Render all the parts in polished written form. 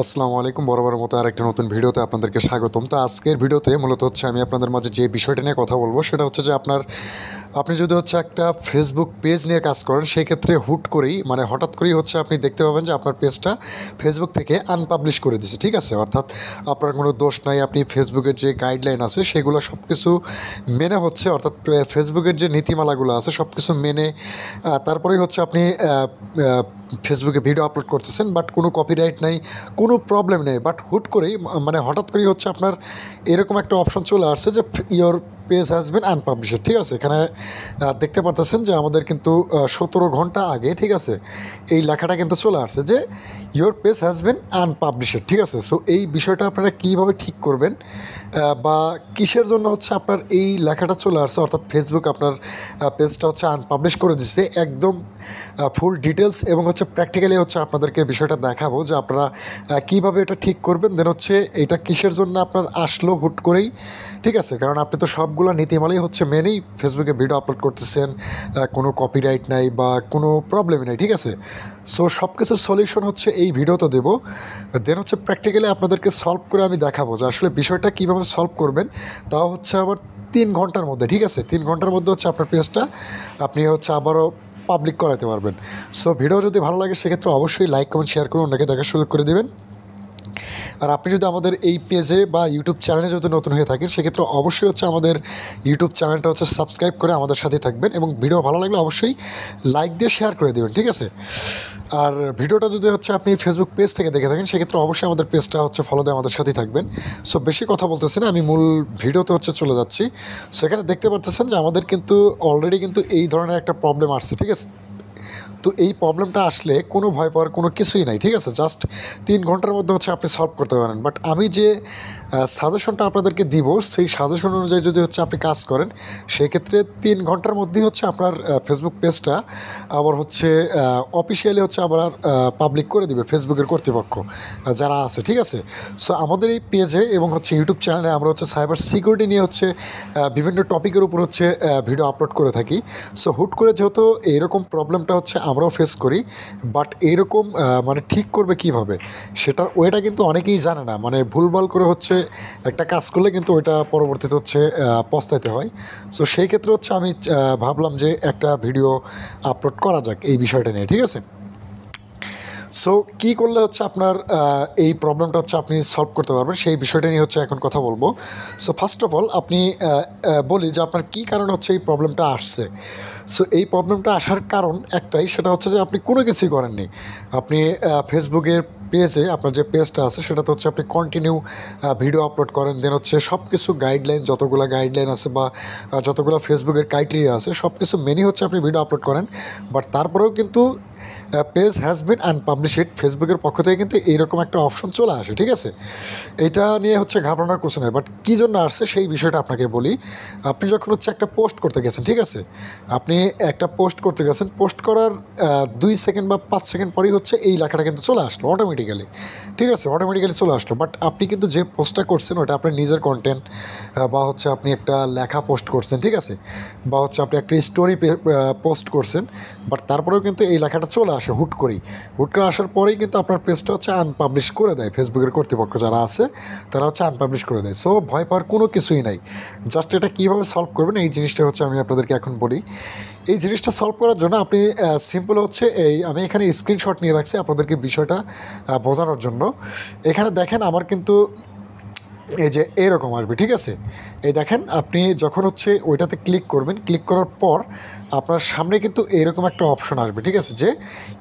আসসালামু আলাইকুম। বরাবরের মতো আরেকটা নতুন ভিডিওতে আপনাদেরকে স্বাগতম। তো আজকের ভিডিওতে মূলত হচ্ছে আমি আপনাদের মাঝে যে বিষয়টা নিয়ে কথা বলবো সেটা হচ্ছে যে আপনি যদি হচ্ছে একটা ফেসবুক পেজ নিয়ে কাজ করেন, সেক্ষেত্রে হুট করেই মানে হঠাৎ করেই হচ্ছে আপনি দেখতে পাবেন যে আপনার পেজটা ফেসবুক থেকে আনপাবলিশ করে দিছে, ঠিক আছে? অর্থাৎ আপনার কোনো দোষ নাই, আপনি ফেসবুকের যে গাইডলাইন আছে সেগুলো সব কিছু মেনে হচ্ছে, অর্থাৎ ফেসবুকের যে নীতিমালাগুলো আছে সব কিছু মেনে তারপরেই হচ্ছে আপনি ফেসবুকে ভিডিও আপলোড করতেছেন, বাট কোনো কপিরাইট নাই, কোনো প্রবলেম নেই। বাট হুট করেই মানে হঠাৎ করেই হচ্ছে আপনার এরকম একটা অপশন চলে আসছে যে your page has been unpublished, ঠিক আছে? এখানে দেখতে পারতেছেন যে আমাদের কিন্তু 17 ঘন্টা আগে, ঠিক আছে, এই লেখাটা কিন্তু চলে আসছে যে your page has been unpublished, ঠিক আছে? সো এই বিষয়টা আপনারা কীভাবে ঠিক করবেন বা কিসের জন্য হচ্ছে আপনার এই লেখাটা চলে আসছে, অর্থাৎ ফেসবুক আপনার পেজটা হচ্ছে আনপাবলিশ করে দিচ্ছে, একদম ফুল ডিটেলস এবং হচ্ছে প্র্যাকটিক্যালি হচ্ছে আপনাদেরকে বিষয়টা দেখাবো যে আপনারা কীভাবে এটা ঠিক করবেন। দেন হচ্ছে এটা কিসের জন্য আপনার আসলো হুট করেই, ঠিক আছে? কারণ আপনি তো সবগুলো নীতিমালাই হচ্ছে মেনেই ফেসবুকে ভিডিও আপলোড করতেছেন, কোনো কপিরাইট নাই বা কোনো প্রবলেমই নাই, ঠিক আছে? সো সব কিছুর সলিউশন হচ্ছে এই ভিডিওতে দেবো। দেন হচ্ছে প্র্যাকটিক্যালি আপনাদেরকে সলভ করে আমি দেখাবো যে আসলে বিষয়টা কীভাবে সলভ করবেন, তাও হচ্ছে আবার 3 ঘন্টার মধ্যে, ঠিক আছে? 3 ঘন্টার মধ্যে হচ্ছে আপনার পেজটা আপনি হচ্ছে আবারও পাবলিক করাতে পারবেন। সো ভিডিও যদি ভালো লাগে সেক্ষেত্রে অবশ্যই লাইক কমেন্ট শেয়ার করে অন্যকে দেখার সুযোগ করে দেবেন। আর আপনি যদি আমাদের এই পেজে বা ইউটিউব চ্যানেলে যদি নতুন হয়ে থাকেন সেক্ষেত্রে অবশ্যই হচ্ছে আমাদের ইউটিউব চ্যানেলটা হচ্ছে সাবস্ক্রাইব করে আমাদের সাথে থাকবেন, এবং ভিডিও ভালো লাগলে অবশ্যই লাইক দিয়ে শেয়ার করে দেবেন, ঠিক আছে? আর ভিডিওটা যদি হচ্ছে আপনি ফেসবুক পেজ থেকে দেখে থাকেন সেক্ষেত্রে অবশ্যই আমাদের পেজটা হচ্ছে ফলো দিয়ে আমাদের সাথেই থাকবেন। সো বেশি কথা বলতেছি না, আমি মূল ভিডিওতে হচ্ছে চলে যাচ্ছি। সো এখানে দেখতে পারতেছেন যে আমাদের কিন্তু অলরেডি কিন্তু এই ধরনের একটা প্রবলেম আসছে, ঠিক আছে? তো এই প্রবলেমটা আসলে কোনো ভয় পাওয়ার কোনো কিছুই নাই, ঠিক আছে? জাস্ট 3 ঘন্টার মধ্যে হচ্ছে আপনি সলভ করতে পারেন। বাট আমি যে সাজেশনটা আপনাদেরকে দিব সেই সাজেশন অনুযায়ী যদি হচ্ছে আপনি কাজ করেন সেক্ষেত্রে 3 ঘন্টার মধ্যেই হচ্ছে আপনার ফেসবুক পেজটা আবার হচ্ছে অফিসিয়ালি হচ্ছে আবার পাবলিক করে দিবে ফেসবুকের কর্তৃপক্ষ যারা আছে, ঠিক আছে? সো আমাদের এই পেজে এবং হচ্ছে ইউটিউব চ্যানেলে আমরা হচ্ছে সাইবার সিকিউরিটি নিয়ে হচ্ছে বিভিন্ন টপিকের উপর হচ্ছে ভিডিও আপলোড করে থাকি। সো হুট করে যেহেতু এইরকম প্রবলেমটা হচ্ছে আমরাও ফেস করি, বাট এইরকম মানে ঠিক করবে কিভাবে সেটার ওইটা কিন্তু অনেকেই জানে না, মানে ভুলভাল করে হচ্ছে একটা কাজ করলে কিন্তু ওইটা পরবর্তীতে হচ্ছে পস্তাইতে হয়। সো সেই ক্ষেত্রে হচ্ছে আমি ভাবলাম যে একটা ভিডিও আপলোড করা যাক এই বিষয়টা নিয়ে, ঠিক আছে? সো কী করলে হচ্ছে আপনার এই প্রবলেমটা হচ্ছে আপনি সলভ করতে পারবেন সেই বিষয়টা নিয়ে হচ্ছে এখন কথা বলবো। সো ফার্স্ট অফ অল আপনি বলি যে আপনার কী কারণ হচ্ছে এই প্রবলেমটা আসছে। সো এই প্রবলেমটা আসার কারণ একটাই, সেটা হচ্ছে যে আপনি কোনো কিছুই করেননি। আপনি ফেসবুকের পেজে আপনার যে পেজটা আছে সেটাতে হচ্ছে আপনি কন্টিনিউ ভিডিও আপলোড করেন, দেন হচ্ছে সব কিছু গাইডলাইন, যতগুলো গাইডলাইন আছে বা যতগুলো ফেসবুকের ক্রাইটেরিয়া আছে সব কিছু মেনেই হচ্ছে আপনি ভিডিও আপলোড করেন। বাট তারপরেও কিন্তু পেজ হ্যাজ বিন আনপাবলিশড, ফেসবুকের পক্ষ থেকে কিন্তু এইরকম একটা অপশন চলে আসে, ঠিক আছে? এটা নিয়ে হচ্ছে ঘাবড়ানোর কিছু নয়। বাট কী জন্য আসছে সেই বিষয়টা আপনাকে বলি। আপনি যখন হচ্ছে একটা পোস্ট করতে গেছেন, ঠিক আছে, আপনি একটা পোস্ট করতে গেছেন, পোস্ট করার 2 সেকেন্ড বা 5 সেকেন্ড পরেই হচ্ছে এই লেখাটা কিন্তু চলে আসলো অটোমেটিক্যালি, ঠিক আছে? অটোমেটিক্যালি চলে আসলো। বাট আপনি কিন্তু যে পোস্টটা করছেন ওটা আপনার নিজের কন্টেন্ট, বা হচ্ছে আপনি একটা লেখা পোস্ট করছেন, ঠিক আছে, বা হচ্ছে আপনি একটা স্টোরি পোস্ট করছেন, বাট তারপরেও কিন্তু এই লেখাটা চলে আসে হুট করেই। হুট করে আসার পরেই কিন্তু আপনার পেজটা হচ্ছে আনপাবলিশ করে দেয় ফেসবুকের কর্তৃপক্ষ যারা আছে, তারা হচ্ছে আনপাবলিশ করে দেয়। সো ভয় পাওয়ার কোনো কিছুই নাই। জাস্ট এটা কীভাবে সলভ করবেন এই জিনিসটা হচ্ছে আমি আপনাদেরকে এখন বলি। এই জিনিসটা সলভ করার জন্য আপনি সিম্পল হচ্ছে আমি এখানে স্ক্রিনশট নিয়ে রাখছি আপনাদেরকে বিষয়টা বোঝানোর জন্য। এখানে দেখেন আমার কিন্তু এই যে এরকম আসবে, ঠিক আছে? এই দেখেন আপনি যখন হচ্ছে ওইটাতে ক্লিক করবেন, ক্লিক করার পর আপনার সামনে কিন্তু এরকম একটা অপশন আসবে, ঠিক আছে, যে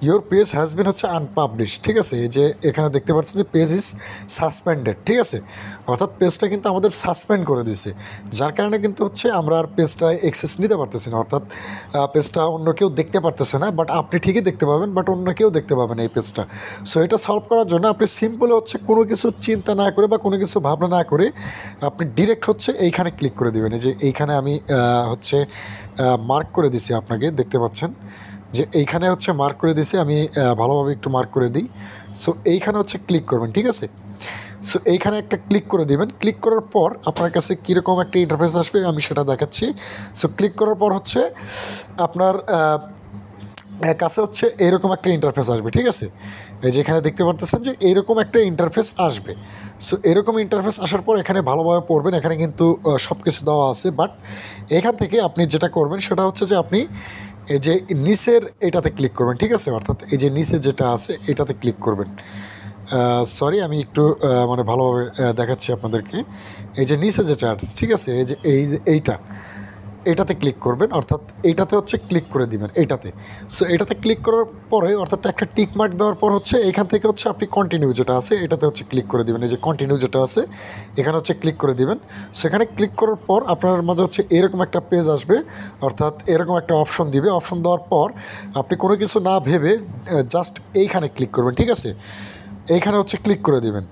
ইয়োর পেজ হ্যাজ বিন হচ্ছে আনপাবলিশ, ঠিক আছে? এই যে এখানে দেখতে পাচ্ছেন যে পেজ ইজ সাসপেন্ডেড, ঠিক আছে? অর্থাৎ পেজটা কিন্তু আমাদের সাসপেন্ড করে দিছে, যার কারণে কিন্তু হচ্ছে আমরা আর পেজটায় অ্যাক্সেস নিতে পারতেছি না, অর্থাৎ পেজটা অন্য কেউ দেখতে পারতেছে না। বাট আপনি ঠিকই দেখতে পাবেন, বাট অন্য কেউ দেখতে পাবেন এই পেজটা। সো এটা সলভ করার জন্য আপনি সিম্পল হচ্ছে কোনো কিছু চিন্তা না করে বা কোনো কিছু ভাবনা না করে আপনি ডিরেক্ট হচ্ছে এইখানে ক্লিক করে দেবেন। এই যে এইখানে আমি হচ্ছে মার্ক করে দিছি, আপনাকে দেখতে পাচ্ছেন যে এইখানে হচ্ছে মার্ক করে দিছি আমি, ভালোভাবে একটু মার্ক করে দিই। সো এইখানে হচ্ছে ক্লিক করবেন, ঠিক আছে? সো এইখানে একটা ক্লিক করে দিবেন। ক্লিক করার পর আপনার কাছে কীরকম একটা ইন্টারফেস আসবে আমি সেটা দেখাচ্ছি। সো ক্লিক করার পর হচ্ছে আপনার কাছে হচ্ছে এরকম একটা ইন্টারফেস আসবে, ঠিক আছে? এই যে এখানে দেখতে পারতেছেন যে এইরকম একটা ইন্টারফেস আসবে। সো এরকম ইন্টারফেস আসার পর এখানে ভালোভাবে পড়বেন, এখানে কিন্তু সব কিছু দেওয়া আছে। বাট এখান থেকে আপনি যেটা করবেন সেটা হচ্ছে যে আপনি এই যে নিচের এটাতে ক্লিক করবেন, ঠিক আছে? অর্থাৎ এই যে নিচে যেটা আছে এটাতে ক্লিক করবেন। সরি, আমি একটু মানে ভালোভাবে দেখাচ্ছি আপনাদেরকে। এই যে নিচে যেটা আছে, ঠিক আছে, এই যে এইটাতে ক্লিক করবেন, অর্থাৎ এইটাতে হচ্ছে ক্লিক করে দিবেন এইটাতে। সো এটাতে ক্লিক করার পরে অর্থাৎ একটা টিক মার্ক দেওয়ার পর হচ্ছে এইখান থেকে হচ্ছে আপনি কন্টিনিউ যেটা আছে এটাতে হচ্ছে ক্লিক করে দিবেন। এই যে কন্টিনিউ যেটা আছে এখানে হচ্ছে ক্লিক করে দিবেন। সেখানে ক্লিক করার পর আপনার মাঝে হচ্ছে এরকম একটা পেজ আসবে, অর্থাৎ এরকম একটা অপশন দিবে। অপশন দেওয়ার পর আপনি কোনো কিছু না ভেবে জাস্ট এইখানে ক্লিক করবেন, ঠিক আছে? এইখানে হচ্ছে ক্লিক করে দিবেন।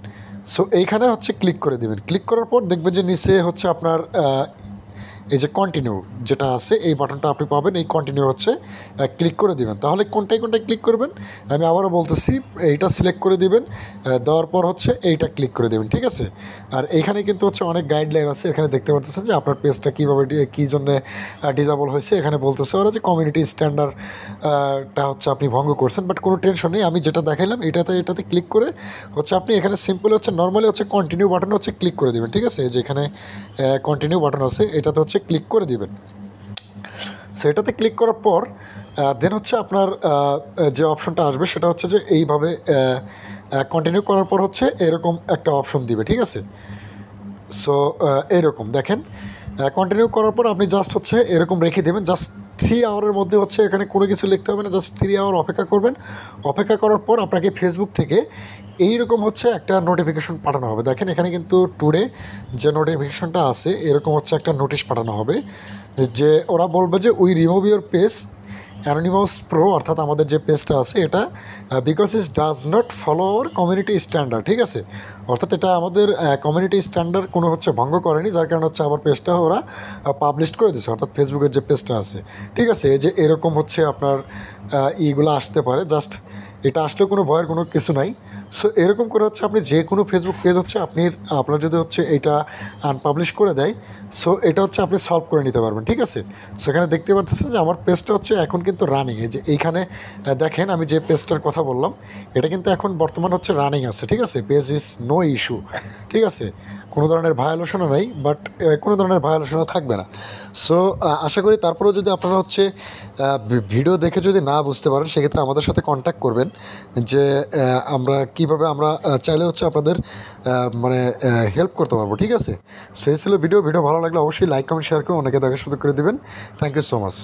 সো এইখানে হচ্ছে ক্লিক করে দিবেন। ক্লিক করার পর দেখবেন যে নিচে হচ্ছে আপনার এই যে কন্টিনিউ যেটা আছে এই বাটনটা আপনি পাবেন। এই কন্টিনিউ হচ্ছে ক্লিক করে দিবেন। তাহলে কোনটায় ক্লিক করবেন আমি আবারও বলতেছি, এইটা সিলেক্ট করে দিবেন। দেওয়ার পর হচ্ছে এইটা ক্লিক করে দেবেন, ঠিক আছে? আর এইখানে কিন্তু হচ্ছে অনেক গাইডলাইন আছে। এখানে দেখতে পাচ্ছেন যে আপনার পেজটা কীভাবে কী জন্যে ডিজেবল হয়েছে। এখানে বলতেছে ওরা যে কমিউনিটি স্ট্যান্ডার্ডটা হচ্ছে আপনি ভঙ্গ করছেন। বাট কোনো টেনশন নেই, আমি যেটা দেখাইলাম এটাতে ক্লিক করে হচ্ছে আপনি এখানে সিম্পল হচ্ছে নর্মালি হচ্ছে কন্টিনিউ বাটন হচ্ছে ক্লিক করে দেবেন, ঠিক আছে? যে এখানে কন্টিনিউ বাটন আছে এটাতে হচ্ছে ক্লিক করে দিবেন। সেটাতে ক্লিক করার পর দেন হচ্ছে আপনার যে অপশনটা আসবে সেটা হচ্ছে যে এইভাবে কন্টিনিউ করার পর হচ্ছে এরকম একটা অপশন দিবে, ঠিক আছে? সো এইরকম দেখেন, কন্টিনিউ করার পর আপনি জাস্ট হচ্ছে এরকম রেখে দেবেন। জাস্ট 3 আওয়ারের মধ্যে হচ্ছে এখানে কোনো কিছু লিখতে হবে না, জাস্ট 3 আওয়ার অপেক্ষা করবেন। অপেক্ষা করার পর আপনাকে ফেসবুক থেকে এইরকম হচ্ছে একটা নোটিফিকেশন পাঠানো হবে। দেখেন এখানে কিন্তু টুডে যে নোটিফিকেশনটা আছে এরকম হচ্ছে একটা নোটিশ পাঠানো হবে, যে ওরা বলবে যে we remove your page anonymous pro, অর্থাৎ আমাদের যে পেজটা আছে এটা because it does not follow our community standard, ঠিক আছে? অর্থাৎ এটা আমাদের কমিউনিটি স্ট্যান্ডার্ড কোনো হচ্ছে ভঙ্গ করেনি, যার কারণে হচ্ছে আবার পেজটা ওরা পাবলিশ করে দিয়েছে, অর্থাৎ ফেসবুকের যে পেজটা আছে, ঠিক আছে? এই যে এরকম হচ্ছে আপনার ইগুলো আসতে পারে। জাস্ট এটা আসলেও কোনো ভয়ের কোনো কিছু নাই। সো এরকম করে হচ্ছে আপনি যে কোনো ফেসবুক পেজ হচ্ছে আপনার যদি হচ্ছে এটা আনপাবলিশ করে দেয়, সো এটা হচ্ছে আপনি সলভ করে নিতে পারবেন, ঠিক আছে? সো এখানে দেখতে পাচ্ছেন যে আমার পেজটা হচ্ছে এখন কিন্তু রানিং। এই যে এইখানে দেখেন আমি যে পেজটার কথা বললাম এটা কিন্তু এখন বর্তমান হচ্ছে রানিং আছে, ঠিক আছে? পেজ ইজ নো ইস্যু, ঠিক আছে? কোনো ধরনের ভায়োলেশনও নেই, বাট কোনো ধরনের ভায়োলেশনও থাকবে না। সো আশা করি তারপরেও যদি আপনারা হচ্ছে ভিডিও দেখে যদি না বুঝতে পারেন সেক্ষেত্রে আমাদের সাথে কন্ট্যাক্ট করবেন, যে আমরা কীভাবে আমরা চাইলে হচ্ছে আপনাদের মানে হেল্প করতে পারবো, ঠিক আছে? সেই ছিল ভিডিও ভালো লাগলে অবশ্যই লাইক কমেন্ট শেয়ার করে অনেকে দেখার সুযোগ করে দেবেন। Thank you so much.